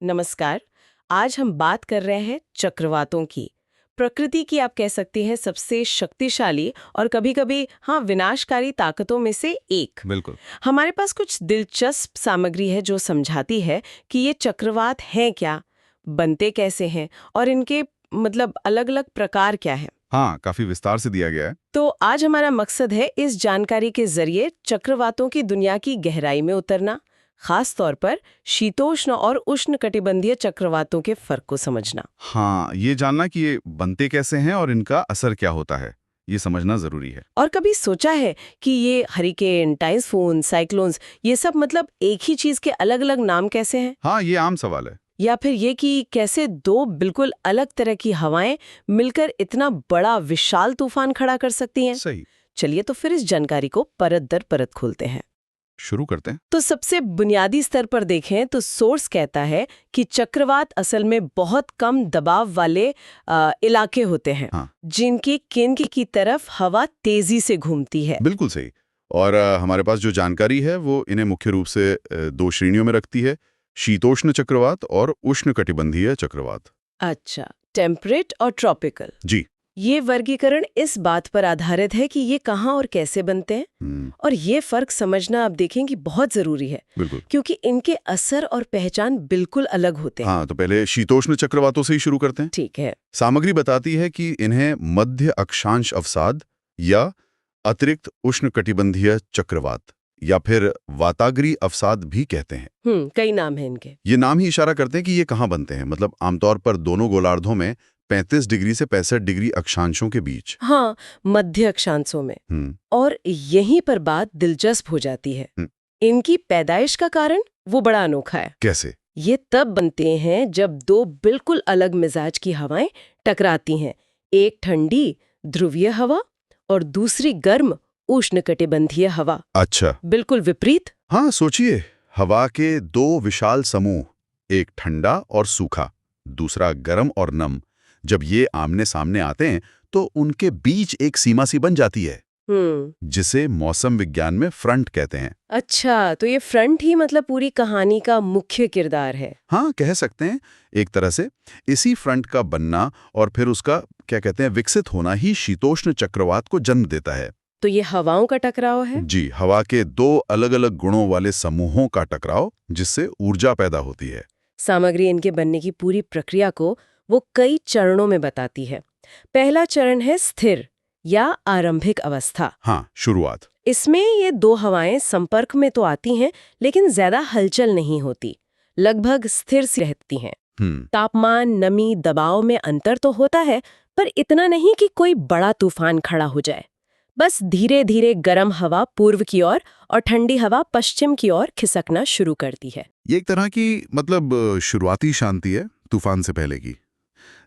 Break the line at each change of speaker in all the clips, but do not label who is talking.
नमस्कार। आज हम बात कर रहे हैं चक्रवातों की। प्रकृति की आप कह सकती हैं सबसे शक्तिशाली और कभी-कभी विनाशकारी ताकतों में से एक।
बिल्कुल।
हमारे पास कुछ दिलचस्प सामग्री है जो समझाती है कि ये चक्रवात हैं क्या, बनते कैसे हैं और इनके मतलब अलग-अलग प्रकार क्या हैं।
हाँ, काफी विस्तार से दिया गया है।
तो आज हमारा मकसद है इस जानकारी के जरिए चक्रवातों की दुनिया की गहराई में उतरना, खास तौर पर शीतोष्ण और उष्णकटिबंधीय चक्रवातों के फर्क को समझना।
हाँ, ये जानना कि ये बनते कैसे हैं और इनका असर क्या होता है, ये समझना जरूरी है।
और कभी सोचा है कि ये हरिकेन, टाइफून, साइक्लोन्स ये सब मतलब एक ही चीज के अलग-अलग नाम कैसे हैं?
हाँ, ये आम सवाल है।
या फिर ये कि कैसे दो बिल्कुल अलग तरह की हवाएं मिलकर इतना बड़ा विशाल तूफान खड़ा कर सकती हैं?
सही।
चलिए तो फिर इस जानकारी को परत दर परत खोलते हैं।
शुरू करते हैं।
तो सबसे बुनियादी स्तर पर देखें तो सोर्स कहता है कि चक्रवात असल में बहुत कम दबाव वाले इलाके होते हैं,
हाँ,
जिनकी केंद्र की तरफ हवा तेजी से घूमती है।
बिल्कुल सही। और हमारे पास जो जानकारी है वो इन्हें मुख्य रूप से दो श्रेणियों में रखती है, शीतोष्ण चक्रवात और उष्णकटिबंधीय चक्रवात।
अच्छा, टेम्परेट और ट्रॉपिकल।
जी।
ये वर्गीकरण इस बात पर आधारित है कि ये कहाँ और कैसे बनते हैं, और ये फर्क समझना आप देखेंगे बहुत जरूरी है,
बिल्कुल।
क्योंकि इनके असर और पहचान बिल्कुल अलग होते हैं।
हाँ, तो पहले शीतोष्ण चक्रवातों से ही शुरू करते हैं।
ठीक है।
सामग्री बताती है कि इन्हें मध्य अक्षांश अवसाद या अतिरिक्त उष्णकटिबंधीय चक्रवात या फिर वाताग्री अवसाद भी कहते हैं।
कई नाम हैं इनके।
ये नाम ही इशारा करते हैं कि ये कहाँ बनते हैं, मतलब आमतौर पर दोनों गोलार्धों में 35 डिग्री से 65 डिग्री अक्षांशों के बीच।
हाँ, मध्य अक्षांशों में।
हम्म।
और यहीं पर बात दिलचस्प हो जाती है।
हम्म।
इनकी पैदाइश का कारण वो बड़ा अनोखा है।
कैसे?
ये तब बनते हैं जब दो बिल्कुल अलग मिजाज की हवाएं टकराती हैं। एक ठंडी ध्रुवीय हवा और दूसरी गर्म उष्णकटिबंधीय हवा।
अच्छा।
बिल्कुल विपरीत।
हाँ, सोचिए, हवा के दो विशाल समूह, एक ठंडा और सूखा, दूसरा गर्म और नम, जब ये आमने सामने आते हैं तो उनके बीच एक सीमा सी बन जाती है, जिसे मौसम विज्ञान में फ्रंट कहते हैं।
अच्छा, तो ये फ्रंट ही मतलब पूरी कहानी का मुख्य किरदार है।
हाँ, कह सकते हैं एक तरह से। इसी फ्रंट का बनना और फिर उसका क्या कहते हैं विकसित होना ही शीतोष्ण चक्रवात को जन्म देता है।
तो ये हवाओं का टकराव है?
जी, हवा के दो अलग अलग गुणों वाले समूहों का टकराव, जिससे ऊर्जा पैदा होती है।
सामग्री इनके बनने की पूरी प्रक्रिया को वो कई चरणों में बताती है। पहला चरण है स्थिर या आरंभिक अवस्था।
हाँ, शुरुआत।
इसमें ये दो हवाएं संपर्क में तो आती हैं, लेकिन ज्यादा हलचल नहीं होती, लगभग स्थिर सी रहती हैं। तापमान, नमी, दबाव में अंतर तो होता है, पर इतना नहीं कि कोई बड़ा तूफान खड़ा हो जाए। बस धीरे धीरे गर्म हवा पूर्व की ओर और ठंडी हवा पश्चिम की ओर खिसकना शुरू करती है।
ये एक तरह की मतलब शुरुआती शांति है तूफान से पहले की,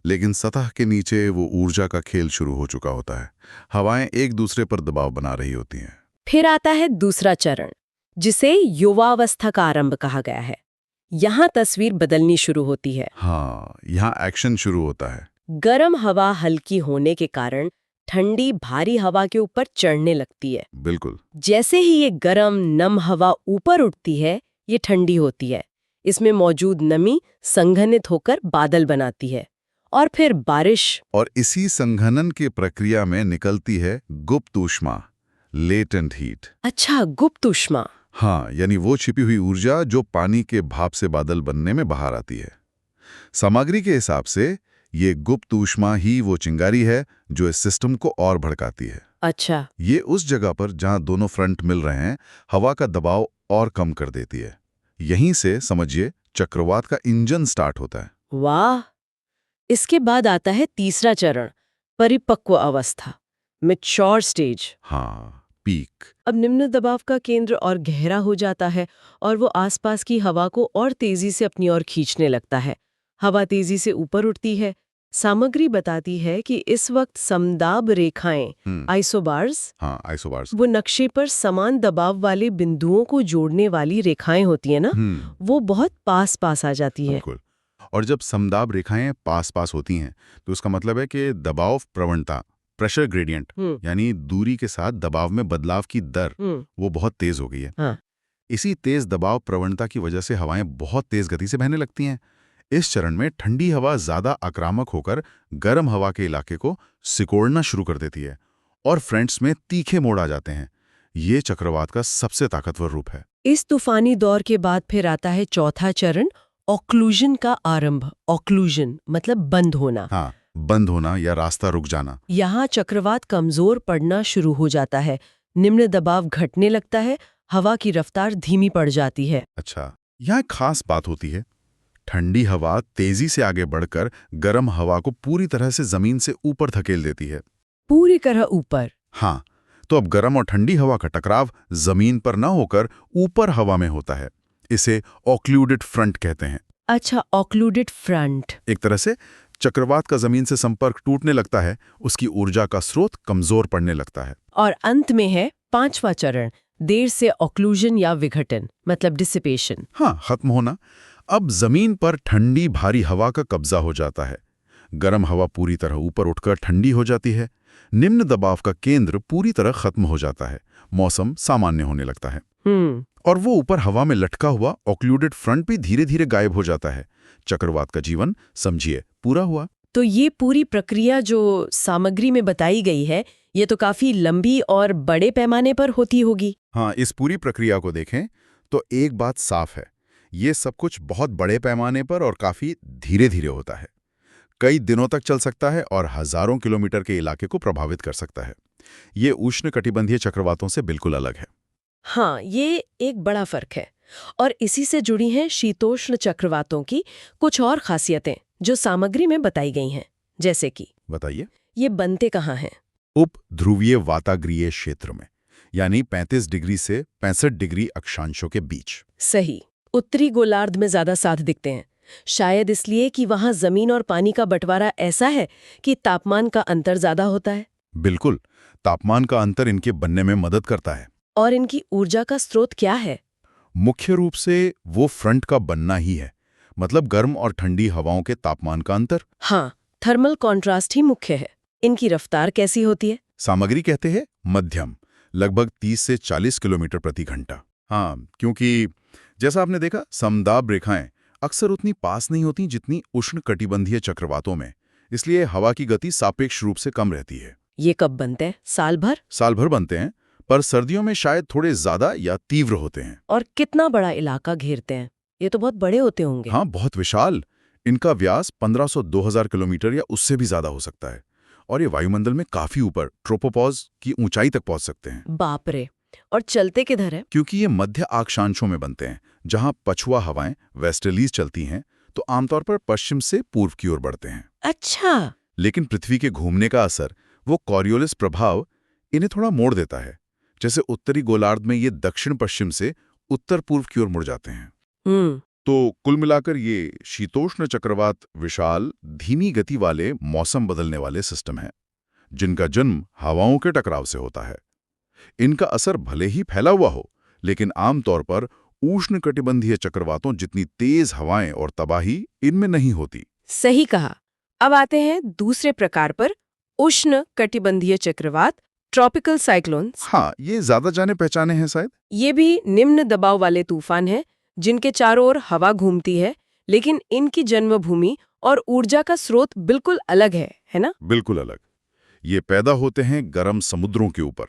लेकिन सतह के नीचे वो ऊर्जा का खेल शुरू हो चुका होता है। हवाएं एक दूसरे पर दबाव बना रही होती हैं।
फिर आता है दूसरा चरण, जिसे युवावस्था का आरंभ कहा गया है। यहाँ तस्वीर बदलनी शुरू होती है।
हाँ, यहाँ एक्शन शुरू होता है।
गर्म हवा हल्की होने के कारण ठंडी भारी हवा के ऊपर चढ़ने लगती है।
बिल्कुल।
जैसे ही ये गर्म नम हवा ऊपर उठती है, ये ठंडी होती है। इसमें मौजूद नमी संघनित होकर बादल बनाती है और फिर बारिश।
और इसी संघनन की प्रक्रिया में निकलती है गुप्त ऊष्मा, लेटेंट हीट।
अच्छा, गुप्त ऊष्मा।
हाँ, यानी वो छिपी हुई ऊर्जा जो पानी के भाप से बादल बनने में बाहर आती है। सामग्री के हिसाब से ये गुप्त ऊष्मा ही वो चिंगारी है जो इस सिस्टम को और भड़काती है।
अच्छा।
ये उस जगह पर जहां दोनों फ्रंट मिल रहे हैं, हवा का दबाव और कम कर देती है। यहीं से समझिए चक्रवात का इंजन स्टार्ट होता है।
वाह। इसके बाद आता है तीसरा चरण, परिपक्व अवस्था, मैच्योर स्टेज।
हाँ, पीक।
अब निम्न दबाव का केंद्र और गहरा हो जाता है और वो आसपास की हवा को और तेजी से अपनी ओर खींचने लगता है। हवा तेजी से ऊपर उठती है। सामग्री बताती है कि इस वक्त समदाब रेखाएं, आइसोबार्स,
हाँ, आइसोबार्स,
वो नक्शे पर समान दबाव वाले बिंदुओं को जोड़ने वाली रेखाएं होती है ना, वो बहुत पास पास आ जाती है।
बिल्कुल। और जब समदाब रेखाएं पास पास होती हैं तो उसका मतलब है कि दबाव प्रवणता, प्रेशर ग्रेडियंट, यानी दूरी के साथ दबाव में बदलाव की दर, वो बहुत तेज हो गई है।
हाँ।
इसी तेज दबाव प्रवणता की वजह से हवाएं बहुत तेज गति से बहने लगती हैं। इस चरण में ठंडी हवा ज्यादा आक्रामक होकर गर्म हवा के इलाके को सिकोड़ना शुरू कर देती है और फ्रंट्स में तीखे मोड़ आ जाते हैं। ये चक्रवात का सबसे ताकतवर रूप है।
इस तूफानी दौर के बाद फिर आता है चौथा चरण, ऑक्लूजन का आरंभ। ऑक्लूजन मतलब बंद होना।
हाँ, बंद होना या रास्ता रुक जाना।
यहाँ चक्रवात कमजोर पड़ना शुरू हो जाता है, निम्न दबाव घटने लगता है, हवा की रफ्तार धीमी पड़ जाती है।
अच्छा, यहाँ एक खास बात होती है। ठंडी हवा तेजी से आगे बढ़कर गर्म हवा को पूरी तरह से जमीन से ऊपर धकेल देती है।
पूरी तरह ऊपर?
हाँ, तो अब गर्म और ठंडी हवा का टकराव जमीन पर न होकर ऊपर हवा में होता है। इसे ऑक्लूडेड फ्रंट कहते हैं।
अच्छा, ऑक्लूडेड फ्रंट।
एक तरह से चक्रवात का जमीन से संपर्क टूटने लगता है, उसकी ऊर्जा का स्रोत कमजोर पड़ने लगता है।
और अंत में है पांचवा चरण, देर से ऑक्लूजन या विघटन मतलब डिसिपेशन।
हाँ, खत्म होना। अब जमीन पर ठंडी भारी हवा का कब्जा हो जाता है। गर्म हवा पूरी तरह ऊपर उठकर ठंडी हो जाती है। निम्न दबाव का केंद्र पूरी तरह खत्म हो जाता है। मौसम सामान्य होने लगता है। और वो ऊपर हवा में लटका हुआ ऑक्लूडेड फ्रंट भी धीरे धीरे गायब हो जाता है। चक्रवात का जीवन समझिए पूरा हुआ।
तो ये पूरी प्रक्रिया जो सामग्री में बताई गई है, ये तो काफी लंबी और बड़े पैमाने पर होती होगी।
हाँ, इस पूरी प्रक्रिया को देखें तो एक बात साफ है, ये सब कुछ बहुत बड़े पैमाने पर और काफी धीरे धीरे होता है। कई दिनों तक चल सकता है और हजारों किलोमीटर के इलाके को प्रभावित कर सकता है। ये उष्णकटिबंधीय चक्रवातों से बिल्कुल अलग है।
हाँ, ये एक बड़ा फर्क है। और इसी से जुड़ी हैं शीतोष्ण चक्रवातों की कुछ और खासियतें जो सामग्री में बताई गई हैं। जैसे कि
बताइए।
ये बनते कहाँ हैं?
उप ध्रुवीय वाताग्रीय क्षेत्र में, यानी 35 डिग्री से 65 डिग्री अक्षांशों के बीच।
सही। उत्तरी गोलार्ध में ज्यादा साथ दिखते हैं, शायद इसलिए कि वहां जमीन और पानी का बंटवारा ऐसा है कि तापमान का अंतर ज्यादा होता है।
बिल्कुल, तापमान का अंतर इनके बनने में मदद करता है।
और इनकी ऊर्जा का स्रोत क्या है?
मुख्य रूप से वो फ्रंट का बनना ही है, मतलब गर्म और ठंडी हवाओं के तापमान का अंतर।
हाँ, थर्मल कॉन्ट्रास्ट ही मुख्य है। इनकी रफ्तार कैसी होती है?
सामग्री कहते हैं मध्यम, लगभग 30 से 40 किलोमीटर प्रति घंटा। हाँ, क्योंकि जैसा आपने देखा, समदाब रेखाएं अक्सर उतनी पास नहीं होती जितनी उष्णकटिबंधीय चक्रवातों में, इसलिए हवा की गति सापेक्ष रूप से कम रहती है।
ये कब बनते हैं? साल भर?
साल भर बनते हैं, पर सर्दियों में शायद थोड़े ज्यादा या तीव्र होते हैं।
और कितना बड़ा इलाका घेरते हैं? ये तो बहुत बड़े होते होंगे।
हाँ, बहुत विशाल। इनका व्यास 1500-2000 किलोमीटर या उससे भी ज्यादा हो सकता है, और ये वायुमंडल में काफी ऊपर ट्रोपोपॉज की ऊंचाई तक पहुंच सकते हैं।
बाप रे! और चलते किधर है?
क्योंकि ये मध्य अक्षांशों में बनते हैं, जहां पछुआ हवाएं वेस्टर्लीज चलती हैं, तो आमतौर पर पश्चिम से पूर्व की ओर बढ़ते हैं।
अच्छा।
लेकिन पृथ्वी के घूमने का असर, वो कॉरियोलिस प्रभाव, इन्हें थोड़ा मोड़ देता है। जैसे उत्तरी गोलार्ध में ये दक्षिण पश्चिम से उत्तर पूर्व की ओर मुड़ जाते हैं। तो कुल मिलाकर ये शीतोष्ण चक्रवात विशाल, धीमी गति वाले, मौसम बदलने वाले सिस्टम हैं, जिनका जन्म हवाओं के टकराव से होता है। इनका असर भले ही फैला हुआ हो, लेकिन आमतौर पर उष्णकटिबंधीय चक्रवातों जितनी तेज हवाएं और तबाही इनमें नहीं होती।
सही कहा। अब आते हैं दूसरे प्रकार पर, उष्ण कटिबंधीय चक्रवात, ट्रॉपिकल साइक्लोन्स।
हाँ, ये ज्यादा जाने पहचाने हैं शायद।
ये भी निम्न दबाव वाले तूफान हैं, जिनके चारों ओर हवा घूमती है, लेकिन इनकी जन्मभूमि और ऊर्जा का स्रोत बिल्कुल अलग है ना?
बिल्कुल अलग। ये पैदा होते हैं गर्म समुद्रों के ऊपर,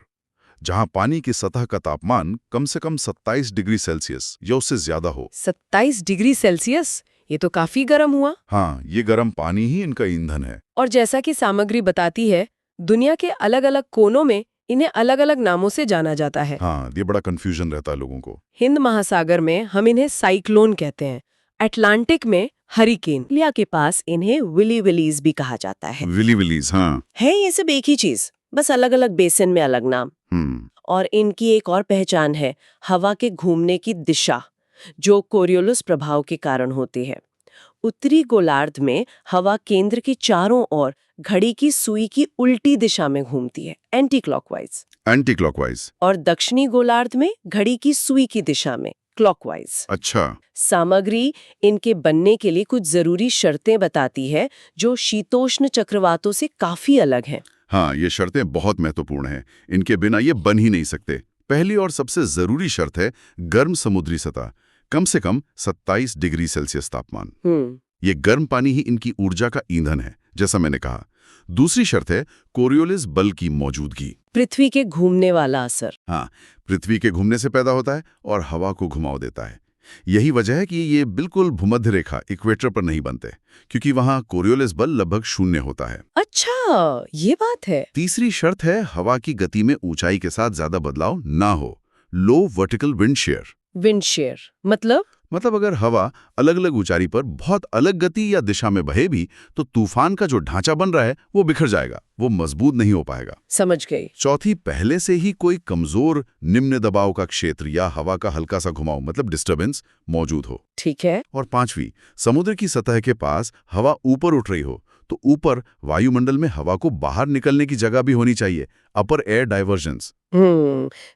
जहां पानी की सतह का तापमान कम से कम 27 डिग्री सेल्सियस या उससे ज्यादा हो।
27 डिग्री सेल्सियस? ये तो काफी गर्म हुआ।
हाँ, ये गर्म पानी ही इनका ईंधन है।
और जैसा कि सामग्री बताती है, दुनिया के अलग अलग कोनों में इन्हें अलग अलग नामों से जाना जाता है।
हाँ, ये बड़ा कंफ्यूजन रहता है लोगों को।
हिंद महासागर में हम इन्हें साइक्लोन कहते हैं, अटलांटिक में हरिकेन, लिया के पास इन्हें विली विलीज भी कहा जाता है।
विली विलीज, हाँ।
है ये सब एक ही चीज, बस अलग अलग बेसिन में अलग नाम। और इनकी एक और पहचान है, हवा के घूमने की दिशा, जो कोरियोलिस प्रभाव के कारण होती है। उत्तरी गोलार्ध में हवा केंद्र के चारों ओर घड़ी की सुई की उल्टी दिशा में घूमती है, एंटी क्लॉकवाइज। और दक्षिणी गोलार्ध में घड़ी की सुई की दिशा में, क्लॉकवाइज।
अच्छा।
सामग्री इनके बनने के लिए कुछ जरूरी शर्तें बताती है, जो शीतोष्ण चक्रवातों से काफी अलग हैं।
हाँ, ये शर्तें बहुत महत्वपूर्ण हैं। इनके बिना ये बन ही नहीं सकते। पहली और सबसे जरूरी शर्त है गर्म समुद्री सतह, कम से कम 27 डिग्री सेल्सियस तापमान। ये गर्म पानी ही इनकी ऊर्जा का ईंधन है, जैसा मैंने कहा। दूसरी शर्त है कोरियोलिस बल की मौजूदगी।
पृथ्वी के घूमने वाला असर।
हाँ, पृथ्वी के घूमने से पैदा होता है और हवा को घुमाव देता है। यही वजह है कि ये बिल्कुल भूमध्य रेखा इक्वेटर पर नहीं बनते, क्योंकि वहां कोरियोलिस बल लगभग शून्य होता है।
अच्छा, ये बात है।
तीसरी शर्त है हवा की गति में ऊंचाई के साथ ज्यादा बदलाव ना हो, low vertical wind shear.
Wind shear मतलब
अगर हवा अलग अलग ऊंचाई पर बहुत अलग गति या दिशा में बहे भी, तो तूफान का जो ढांचा बन रहा है वो बिखर जाएगा, वो मजबूत नहीं हो पाएगा।
समझ गई।
चौथी, पहले से ही कोई कमजोर निम्न दबाव का क्षेत्र या हवा का हल्का सा घुमाव मतलब डिस्टर्बेंस मौजूद हो।
ठीक है।
और पांचवी, समुद्र की सतह के पास हवा ऊपर उठ रही हो, तो ऊपर वायुमंडल में हवा को बाहर निकलने की जगह भी होनी चाहिए, अपर एयर डाइवर्जेंस।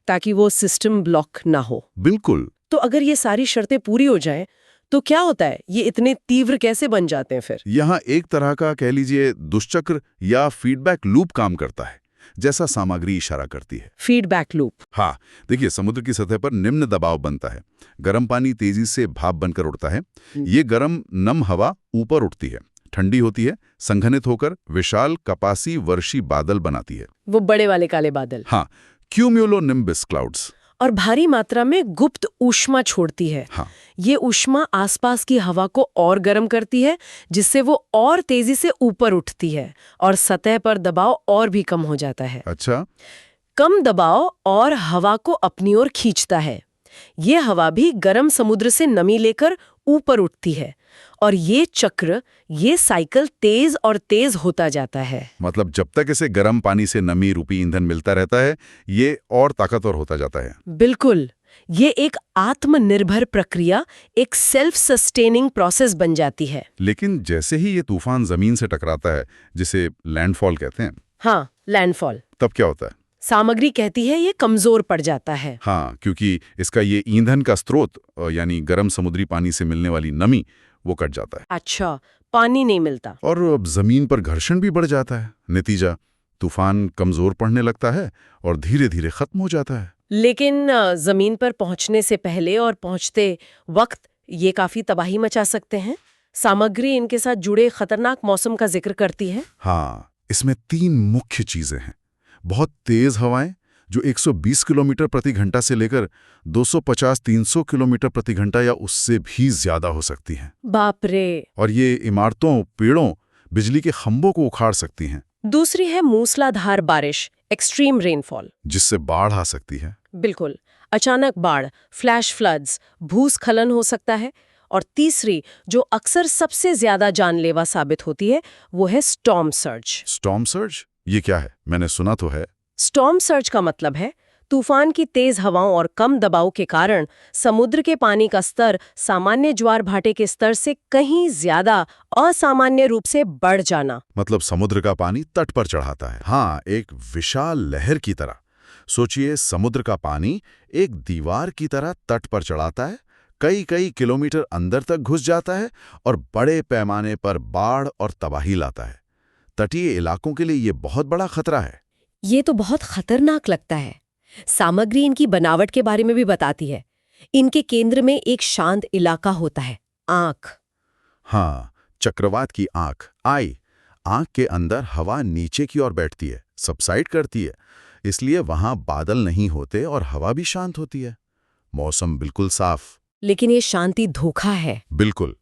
ताकि वो सिस्टम ब्लॉक ना हो।
बिल्कुल।
तो अगर ये सारी शर्तें पूरी हो जाएं, तो क्या होता है? ये इतने तीव्र कैसे बन जाते हैं फिर?
यहाँ एक तरह का कह लीजिए दुष्चक्र या फीडबैक लूप काम करता है, जैसा सामग्री इशारा करती है।
Feedback loop.
हाँ, देखिए, समुद्र की सतह पर निम्न दबाव बनता है, गर्म पानी तेजी से भाप बनकर उड़ता है। ये गर्म नम हवा ऊपर उठती है, ठंडी होती है, संघनित होकर विशाल कपासी वर्षी बादल बनाती है।
वो बड़े वाले काले बादल।
हाँ, क्यूम्यूलोनिम्बस क्लाउड्स।
और भारी मात्रा में गुप्त ऊष्मा छोड़ती है।
हाँ।
ये ऊष्मा आसपास की हवा को और गर्म करती है, जिससे वो और तेजी से ऊपर उठती है और सतह पर दबाव और भी कम हो जाता है।
अच्छा।
कम दबाव और हवा को अपनी ओर खींचता है। ये हवा भी गर्म समुद्र से नमी लेकर ऊपर उठती है और ये चक्र, ये साइकिल तेज और तेज होता जाता है।
मतलब जब तक इसे गर्म पानी से नमी रूपी ईंधन मिलता रहता है, ये और ताकतवर होता जाता है।
बिल्कुल। ये एक आत्मनिर्भर प्रक्रिया, एक सेल्फ सस्टेनिंग प्रोसेस बन जाती है।
लेकिन जैसे ही ये तूफान जमीन से टकराता है, जिसे लैंडफॉल कहते हैं।
हाँ, लैंडफॉल।
तब क्या होता है?
सामग्री कहती है ये कमजोर पड़ जाता है।
हाँ, क्योंकि इसका ये ईंधन का स्रोत यानी गर्म समुद्री पानी से मिलने वाली नमी वो कट जाता है।
अच्छा, पानी नहीं मिलता।
और अब जमीन पर घर्षण भी बढ़ जाता है। नतीजा, तूफान कमजोर पड़ने लगता है और धीरे धीरे खत्म हो जाता है।
लेकिन जमीन पर पहुंचने से पहले और पहुंचते वक्त ये काफी तबाही मचा सकते हैं। सामग्री इनके साथ जुड़े खतरनाक मौसम का जिक्र करती है।
हाँ, इसमें 3 मुख्य चीजें हैं। बहुत तेज हवाएं जो 120 किलोमीटर प्रति घंटा से लेकर 250-300 किलोमीटर प्रति घंटा या उससे भी ज्यादा हो सकती हैं।
बाप रे।
और ये इमारतों, पेड़ों, बिजली के खंभों को उखाड़ सकती हैं।
दूसरी है मूसलाधार बारिश, एक्सट्रीम रेनफॉल,
जिससे बाढ़ आ सकती है।
बिल्कुल, अचानक बाढ़, फ्लैश फ्लड्स, भूस्खलन हो सकता है। और तीसरी, जो अक्सर सबसे ज्यादा जानलेवा साबित होती है, वो है स्टॉर्म सर्ज।
Storm surge? ये क्या है? मैंने सुना तो है।
स्टॉर्म सर्ज का मतलब है तूफान की तेज हवाओं और कम दबाव के कारण समुद्र के पानी का स्तर सामान्य ज्वार भाटे के स्तर से कहीं ज्यादा असामान्य रूप से बढ़ जाना।
मतलब समुद्र का पानी तट पर चढ़ाता है। हाँ, एक विशाल लहर की तरह। सोचिए, समुद्र का पानी एक दीवार की तरह तट पर चढ़ाता है, कई किलोमीटर अंदर तक घुस जाता है और बड़े पैमाने पर बाढ़ और तबाही लाता है। तटीय इलाकों के लिए ये बहुत बड़ा खतरा है।
ये तो बहुत खतरनाक लगता है। सामग्री इनकी बनावट के बारे में भी बताती है। इनके केंद्र में एक शांत इलाका होता है, आंख।
हाँ, चक्रवात की आंख, आई। आंख के अंदर हवा नीचे की ओर बैठती है, सबसाइड करती है, इसलिए वहां बादल नहीं होते और हवा भी शांत होती है। मौसम बिल्कुल साफ।
लेकिन ये शांति धोखा है।
बिल्कुल।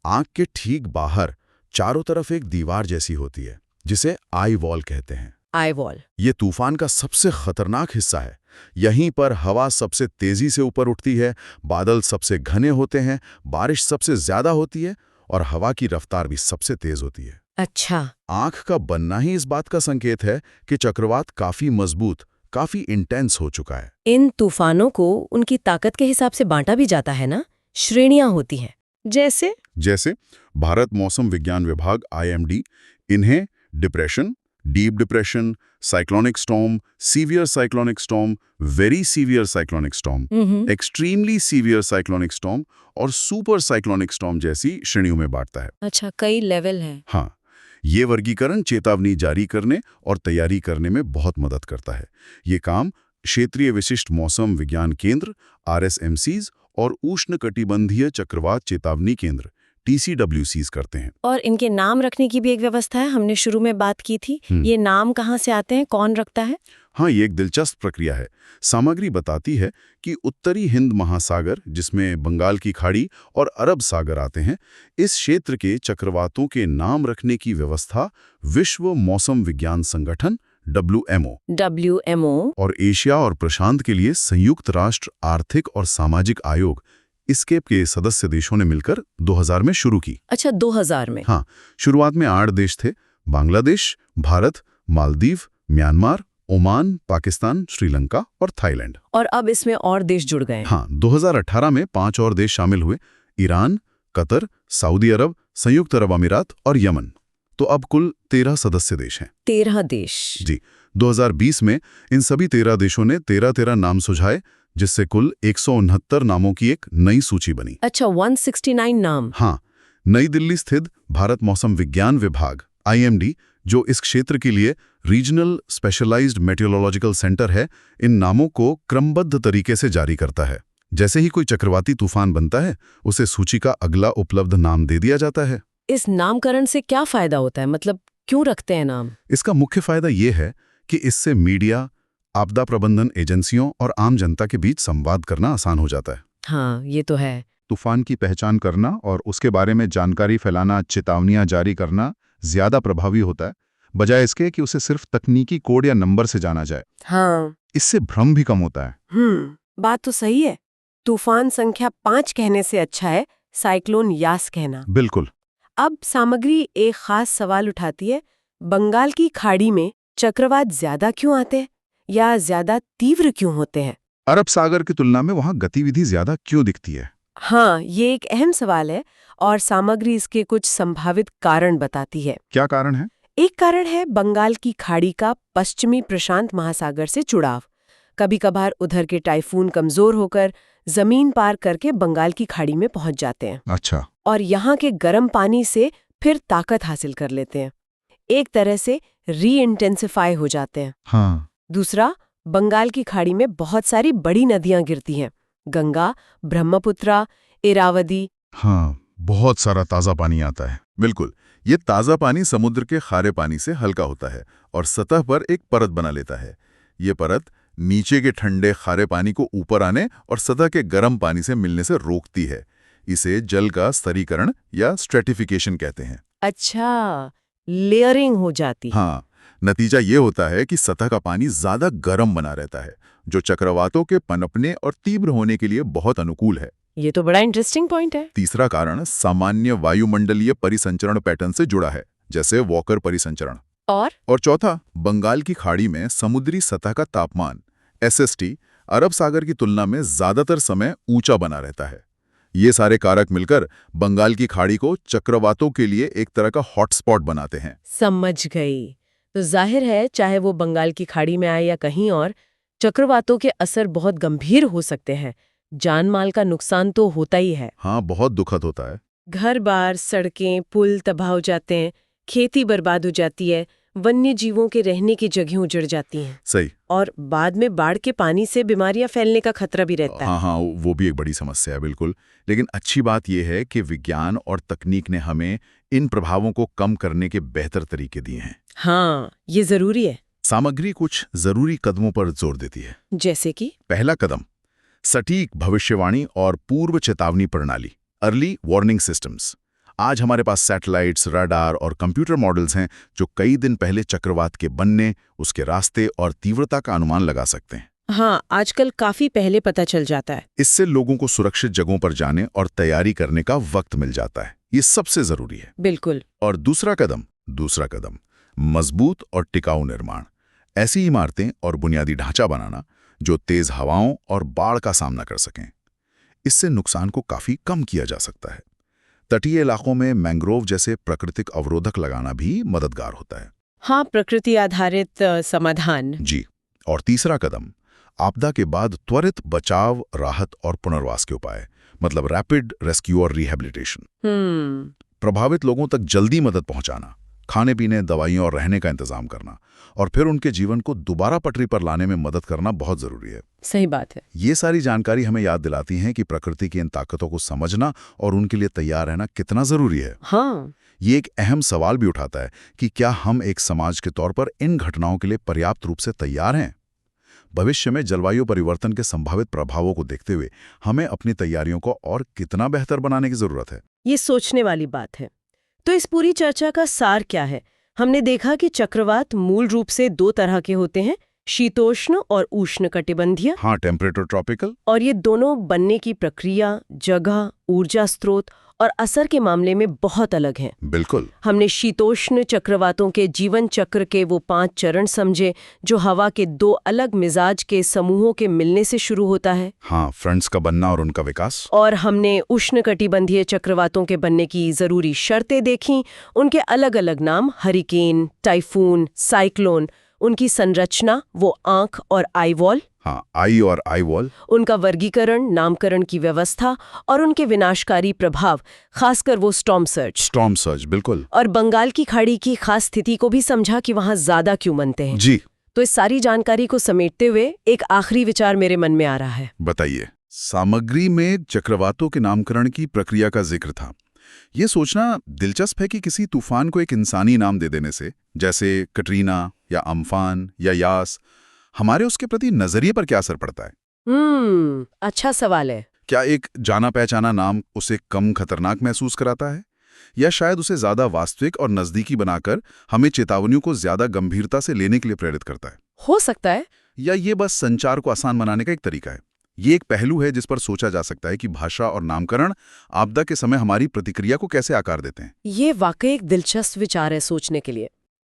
आंख के ठीक बाहर चारों तरफ एक दीवार जैसी होती है, जिसे आई वॉल कहते हैं।
Eye wall.
ये तूफान का सबसे खतरनाक हिस्सा है। यहीं पर हवा सबसे तेजी से ऊपर उठती है, बादल सबसे घने होते हैं, बारिश सबसे ज्यादा होती है और हवा की रफ्तार भी सबसे तेज होती है।
अच्छा।
आंख का बनना ही इस बात का संकेत है कि चक्रवात काफी मजबूत, काफी इंटेंस हो चुका है।
इन तूफानों को उनकी ताकत के हिसाब से बांटा भी जाता है ना? श्रेणियां होती हैं। जैसे
भारत मौसम विज्ञान विभाग IMD इन्हें depression, deep depression, cyclonic storm, severe cyclonic storm, very severe cyclonic storm, extremely severe cyclonic storm और सुपर साइक्लोनिक स्टॉर्म जैसी श्रेणियों में बांटता है।
अच्छा, कई लेवल हैं।
हाँ, ये वर्गीकरण चेतावनी जारी करने और तैयारी करने में बहुत मदद करता है। ये काम क्षेत्रीय विशिष्ट मौसम विज्ञान केंद्र RSMCs और उष्णकटिबंधीय चक्रवात चेतावनी केंद्र TCWCs करते हैं।
और इनके नाम रखने की भी एक व्यवस्था है, हमने शुरू में बात की थी। ये नाम कहाँ से आते हैं, कौन रखता है?
हाँ, ये एक दिलचस्प प्रक्रिया है। सामग्री बताती है कि उत्तरी हिंद महासागर, जिसमें बंगाल की खाड़ी और अरब सागर आते हैं, इस क्षेत्र के चक्रवातों के नाम रखने की व्यवस्था विश्व मौसम विज्ञान संगठन WMO और एशिया और प्रशांत के लिए संयुक्त राष्ट्र आर्थिक और सामाजिक आयोग इसके के सदस्य देशों ने मिलकर 2000 में शुरू की।
अच्छा, 2000 में?
हाँ, शुरुआत में 8 देश थे: बांग्लादेश, भारत, मालदीव, म्यांमार, ओमान, पाकिस्तान, श्रीलंका और थाईलैंड।
और अब इसमें और देश जुड़ गए?
हाँ, 2018 में 5 और देश शामिल हुए: ईरान, कतर, सऊदी अरब, संयुक्त अरब अमीरात और यमन। तो अब कुल 13 सदस्य देश हैं।
13 देश?
जी। 2020 में इन सभी 13 देशों ने 13 नाम सुझाए, जिससे कुल 169 नामों की एक नई सूची बनी।
अच्छा, 169 नाम?
हाँ, नई दिल्ली स्थित भारत मौसम विज्ञान विभाग IMD, जो इस क्षेत्र के लिए रीजनल स्पेशलाइज्ड मेट्रोलॉजिकल सेंटर है, इन नामों को क्रमबद्ध तरीके से जारी करता है। जैसे ही कोई चक्रवाती तूफान बनता है, उसे सूची का अगला उपलब्ध नाम दे दिया जाता है।
इस नामकरण से क्या फायदा होता है, मतलब क्यों रखते हैं नाम?
इसका मुख्य फायदा ये है कि इससे मीडिया, आपदा प्रबंधन एजेंसियों और आम जनता के बीच संवाद करना आसान हो जाता है।
हाँ, ये तो है।
तूफान की पहचान करना और उसके बारे में जानकारी फैलाना, चेतावनियां जारी करना ज्यादा प्रभावी होता है, बजाय इसके कि उसे सिर्फ तकनीकी कोड या नंबर से जाना जाए।
हाँ,
इससे भ्रम भी कम होता है।
बात तो सही है। तूफान संख्या 5 कहने से अच्छा है साइक्लोन यास कहना।
बिल्कुल।
अब सामग्री एक खास सवाल उठाती है, बंगाल की खाड़ी में चक्रवात ज्यादा क्यों आते हैं या ज्यादा तीव्र क्यों होते हैं?
अरब सागर की तुलना में वहां गतिविधि ज्यादा क्यों दिखती है?
हाँ, ये एक अहम सवाल है और सामग्री इसके कुछ संभावित कारण बताती है।
क्या कारण है?
एक कारण है बंगाल की खाड़ी का पश्चिमी प्रशांत महासागर से जुड़ाव। कभी कभार उधर के टाइफून कमजोर होकर जमीन पार करके बंगाल की खाड़ी में पहुंच जाते हैं।
अच्छा।
और यहाँ के गर्म पानी से फिर ताकत हासिल कर लेते हैं, एक तरह से री-इंटेंसिफाई हो जाते हैं।
हाँ।
दूसरा, बंगाल की खाड़ी में बहुत सारी बड़ी नदियां गिरती हैं, गंगा, ब्रह्मपुत्रा, इरावदी।
हाँ, बहुत सारा ताज़ा पानी आता है। बिल्कुल, ये ताज़ा पानी समुद्र के खारे पानी से हल्का होता है और सतह पर एक परत बना लेता है। ये परत नीचे के ठंडे खारे पानी को ऊपर आने और सतह के गर्म पानी से मिलने से रोकती है। इसे जल का स्तरीकरण या स्ट्रेटिफिकेशन कहते हैं।
अच्छा, लेयरिंग हो जाती।
हाँ, नतीजा ये होता है कि सतह का पानी ज्यादा गर्म बना रहता है, जो चक्रवातों के पनपने और तीव्र होने के लिए बहुत अनुकूल है।
ये तो बड़ा इंटरेस्टिंग पॉइंट है।
तीसरा कारण सामान्य वायुमंडलीय परिसंचरण पैटर्न से जुड़ा है, जैसे वॉकर परिसंचरण। और चौथा, बंगाल की खाड़ी में समुद्री सतह का तापमान SST अरब सागर की तुलना में ज्यादातर समय ऊंचा बना रहता है। ये सारे कारक मिलकर बंगाल की खाड़ी को चक्रवातों के लिए एक तरह का हॉटस्पॉट बनाते हैं।
समझ गई। तो जाहिर है, चाहे वो बंगाल की खाड़ी में आए या कहीं और, चक्रवातों के असर बहुत गंभीर हो सकते हैं। जान माल का नुकसान तो होता ही है।
हाँ, बहुत दुखद होता है।
घर बार, सड़कें, पुल तबाह हो जाते हैं, खेती बर्बाद हो जाती है, वन्य जीवों के रहने की जगहें उजड़ जाती हैं।
सही।
और बाद में बाढ़ के पानी से बीमारियां फैलने का खतरा भी रहता है।
हाँ, वो भी एक बड़ी समस्या है, बिल्कुल। लेकिन अच्छी बात यह है कि विज्ञान और तकनीक ने हमें इन प्रभावों को कम करने के बेहतर तरीके दिए हैं।
हाँ, ये जरूरी है।
सामग्री कुछ जरूरी कदमों पर जोर देती है।
जैसे कि?
पहला कदम, सटीक भविष्यवाणी और पूर्व चेतावनी प्रणाली, अर्ली वार्निंग सिस्टम्स। आज हमारे पास सैटेलाइट्स, रडार और कंप्यूटर मॉडल्स हैं जो कई दिन पहले चक्रवात के बनने, उसके रास्ते और तीव्रता का अनुमान लगा सकते हैं।
हाँ, आजकल काफी पहले पता चल जाता है।
इससे लोगों को सुरक्षित जगहों पर जाने और तैयारी करने का वक्त मिल जाता है। ये सबसे जरूरी है।
बिल्कुल।
और दूसरा कदम मजबूत और टिकाऊ निर्माण। ऐसी इमारतें और बुनियादी ढांचा बनाना जो तेज हवाओं और बाढ़ का सामना कर सकें। इससे नुकसान को काफी कम किया जा सकता है। तटीय इलाकों में मैंग्रोव जैसे प्राकृतिक अवरोधक लगाना भी मददगार होता है।
हाँ, प्रकृति आधारित समाधान।
जी। और तीसरा कदम, आपदा के बाद त्वरित बचाव, राहत और पुनर्वास के उपाय, मतलब रैपिड रेस्क्यू और रिहेबिलिटेशन। प्रभावित लोगों तक जल्दी मदद पहुंचाना, खाने पीने, दवाइयों और रहने का इंतजाम करना, और फिर उनके जीवन को दोबारा पटरी पर लाने में मदद करना बहुत जरूरी है।
सही बात है।
ये सारी जानकारी हमें याद दिलाती है कि प्रकृति की इन ताकतों को समझना और उनके लिए तैयार रहना कितना जरूरी है।
हाँ।
ये एक अहम सवाल भी उठाता है कि क्या हम एक समाज के तौर पर इन घटनाओं के लिए पर्याप्त रूप से तैयार हैं? भविष्य में जलवायु परिवर्तन के संभावित प्रभावों को देखते हुए हमें अपनी तैयारियों को और कितना बेहतर बनाने की जरूरत है।
ये सोचने वाली बात है। तो इस पूरी चर्चा का सार क्या है? हमने देखा कि चक्रवात मूल रूप से दो तरह के होते हैं, शीतोष्ण और उष्णकटिबंधीय।
हाँ, टेम्परेट और ट्रॉपिकल।
और ये दोनों बनने की प्रक्रिया, जगह, ऊर्जा स्रोत और असर के मामले में बहुत अलग हैं।
बिल्कुल।
हमने शीतोष्ण चक्रवातों के जीवन चक्र के वो 5 चरण समझे जो हवा के 2 अलग मिजाज के समूहों के मिलने से शुरू होता है।
हाँ, फ्रंट्स का बनना और उनका विकास।
और हमने उष्णकटिबंधीय चक्रवातों के बनने की जरूरी शर्तें देखीं, उनके अलग अलग नाम, हरिकेन, टाइफून, साइक्लोन, उनकी संरचना, वो आंख और आई वॉल।
हाँ, आई और आई वॉल।
उनका वर्गीकरण, नामकरण की व्यवस्था और उनके विनाशकारी प्रभाव, खासकर वो स्टॉर्म सर्ज।
बिल्कुल।
और बंगाल की खाड़ी की खास स्थिति को भी समझा कि वहां ज्यादा क्यों बनते हैं।
जी।
तो इस सारी जानकारी को समेटते हुए एक आखिरी विचार मेरे मन में आ रहा है।
बताइए। सामग्री में चक्रवातों के नामकरण की प्रक्रिया का जिक्र था। ये सोचना दिलचस्प है कि किसी तूफान को एक इंसानी नाम दे देने से, जैसे कटरीना या अम्फान या यास, हमारे उसके प्रति नजरिए पर क्या असर पड़ता है?
अच्छा सवाल है।
क्या एक जाना पहचाना नाम उसे कम खतरनाक महसूस कराता है, या शायद उसे ज्यादा वास्तविक और नजदीकी बनाकर हमें चेतावनियों को ज्यादा गंभीरता से लेने के लिए प्रेरित करता है?
हो सकता है।
या ये बस संचार को आसान बनाने का एक तरीका है? ये एक पहलू है जिस पर सोचा जा सकता है कि भाषा और नामकरण आपदा के समय हमारी प्रतिक्रिया को कैसे आकार देते हैं।
ये वाकई एक दिलचस्प विचार है सोचने के लिए।